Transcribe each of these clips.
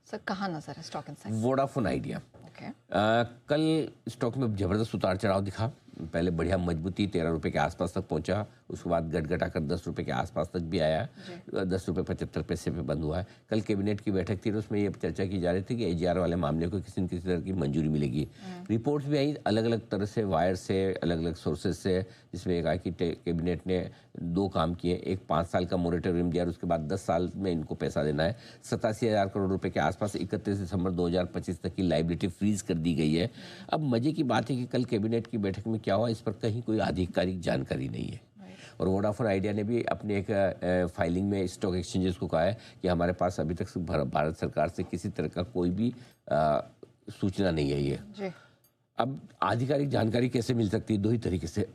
Sir कहाँ नजर है stock insights? Vodafone idea. Okay. कल स्टॉक में ज़बरदस्त उतार चढ़ाव दिखा। पहले बढ़िया मजबूती 13 रुपये के आसपास तक पहुंचा, उसके बाद घटाकर 10 रुपये के आसपास तक भी आया, 10 रुपये 75 पैसे पे बंद हुआ है। कल कैबिनेट की बैठक थी, उसमें ये चर्चा की जा रही थी कि एजीआर वाले मामले को किसी न किसी तरह की मंजूरी मिलेगी। रिपोर्ट्स भी आई अलग अलग तरह से, वायर से, अलग अलग सोर्सेज से, जिसमें कहा कि कैबिनेट ने 2 काम किए। एक 5 साल का मोरेटोरियम दिया और उसके बाद 10 साल में इनको पैसा देना है। 87,000 करोड़ रुपए के आसपास 31 दिसंबर 2025 तक की लाइबिलिटी फ्रीज कर दी गई है। अब मजे की बात है कि कल कैबिनेट की बैठक में क्या हुआ, इस पर कहीं कोई आधिकारिक जानकारी नहीं है। और वोडाफोन आइडिया ने भी अपने एक फाइलिंग में स्टॉक एक्सचेंजेस को कहा है कि हमारे पास अभी तक भारत सरकार से किसी तरह का कोई भी सूचना नहीं है ये। अब आधिकारिक जानकारी कैसे मिल सकती है? 2 ही तरीके से।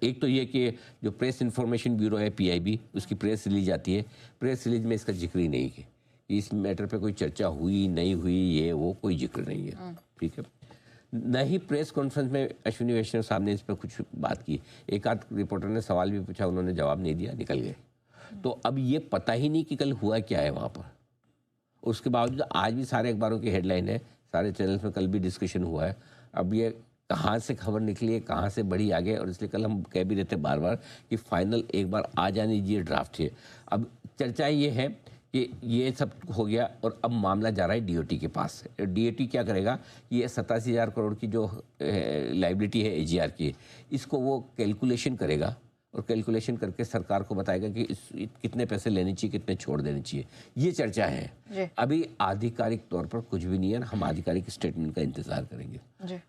एक तो ये कि जो प्रेस इंफॉर्मेशन ब्यूरो है PIB, उसकी प्रेस रिलीज आती है। प्रेस रिलीज में इसका जिक्र ही नहीं है कि इस मैटर पे कोई चर्चा हुई नहीं हुई, ये वो कोई जिक्र नहीं है। ठीक है। न ही प्रेस कॉन्फ्रेंस में अश्विनी वैष्णव साहब ने इस पर कुछ बात की। एक आध रिपोर्टर ने सवाल भी पूछा, उन्होंने जवाब नहीं दिया, निकल गए। तो अब ये पता ही नहीं कि कल हुआ क्या है वहाँ पर। उसके बावजूद आज भी सारे अखबारों की हेडलाइन है, सारे चैनल्स में कल भी डिस्कशन हुआ है। अब ये कहाँ से खबर निकली है, कहाँ से बढ़ी आगे, और इसलिए कल हम कह भी रहते बार बार कि फाइनल एक बार आ जाने दीजिए ड्राफ्ट है। अब चर्चा ये है कि ये सब हो गया और अब मामला जा रहा है DOT के पास। DOT क्या करेगा, ये 87,000 करोड़ की जो लाइबिलिटी है AGR की, इसको वो कैलकुलेशन करेगा और कैलकुलेशन करके सरकार को बताएगा कि कितने पैसे लेने चाहिए, कितने छोड़ देने चाहिए। ये चर्चा है। अभी आधिकारिक तौर पर कुछ भी नहीं है, हम आधिकारिक स्टेटमेंट का इंतजार करेंगे।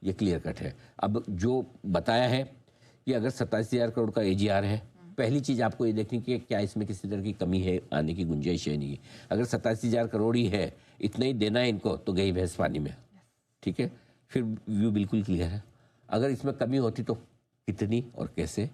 ये क्लियर कट है। अब जो बताया है कि अगर 87,000 करोड़ का AGR है, पहली चीज़ आपको ये देखनी कि क्या इसमें किसी तरह की कमी है, आने की गुंजाइश है नहीं। अगर 87,000 करोड़ ही है, इतना ही देना है इनको, तो गई भैंस पानी में। ठीक है, फिर व्यू बिल्कुल क्लियर है। अगर इसमें कमी होती तो कितनी और कैसे,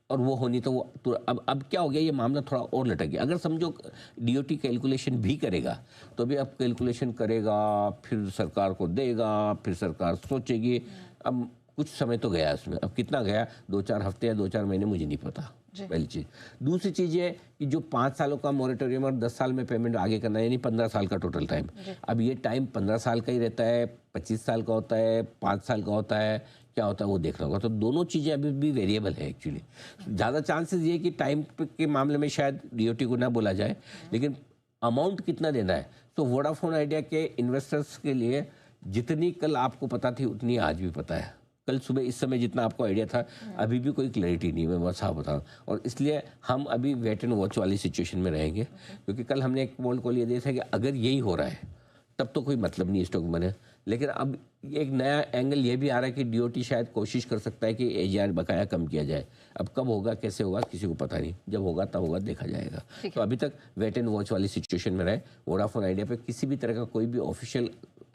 और वो होनी तो वो तो अब क्या हो गया, ये मामला थोड़ा और लटक गया। अगर समझो DOT कैलकुलेशन भी करेगा तो भी अब कैलकुलेशन करेगा, फिर सरकार को देगा, फिर सरकार सोचेगी। अब कुछ समय तो गया उसमें, अब कितना गया, 2-4 हफ्ते या 2-4 महीने, मुझे नहीं पता। पहली चीज़। दूसरी चीज़ ये कि जो 5 सालों का मोरेटोरियम और 10 साल में पेमेंट आगे करना है, यानी 15 साल का टोटल टाइम। अब ये टाइम 15 साल का ही रहता है, 25 साल का होता है, 5 साल का होता है, क्या होता है वो देखना होगा। तो दोनों चीज़ें अभी भी वेरिएबल है एक्चुअली। ज़्यादा चांसेस ये कि टाइम के मामले में शायद DOT को ना बोला जाए, लेकिन अमाउंट कितना देना है। तो वोडाफोन आइडिया के इन्वेस्टर्स के लिए जितनी कल आपको पता थी उतनी आज भी पता है। कल सुबह इस समय जितना आपको आइडिया था, अभी भी कोई क्लैरिटी नहीं, मैं बहुत साफ बताऊँ। और इसलिए हम अभी वेट एंड वॉच वाली सिचुएशन में रहेंगे, क्योंकि कल हमने एक बोल्ड कॉल ये दिया था कि अगर यही हो रहा है तब तो कोई मतलब नहीं स्टॉक बने। लेकिन अब एक नया एंगल ये भी आ रहा है कि DOT शायद कोशिश कर सकता है कि AGR बकाया कम किया जाए। अब कब होगा, कैसे होगा, किसी को पता नहीं। जब होगा तब होगा, देखा जाएगा। तो अभी तक वेट एंड वॉच वाली सिचुएशन में रहे। वोडाफोन आइडिया पे किसी भी तरह का कोई भी ऑफिशियल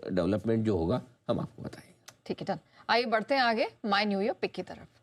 डेवलपमेंट जो होगा हम आपको बताएंगे। ठीक है, डन। आइए बढ़ते हैं आगे माय न्यू ईयर पिक की तरफ।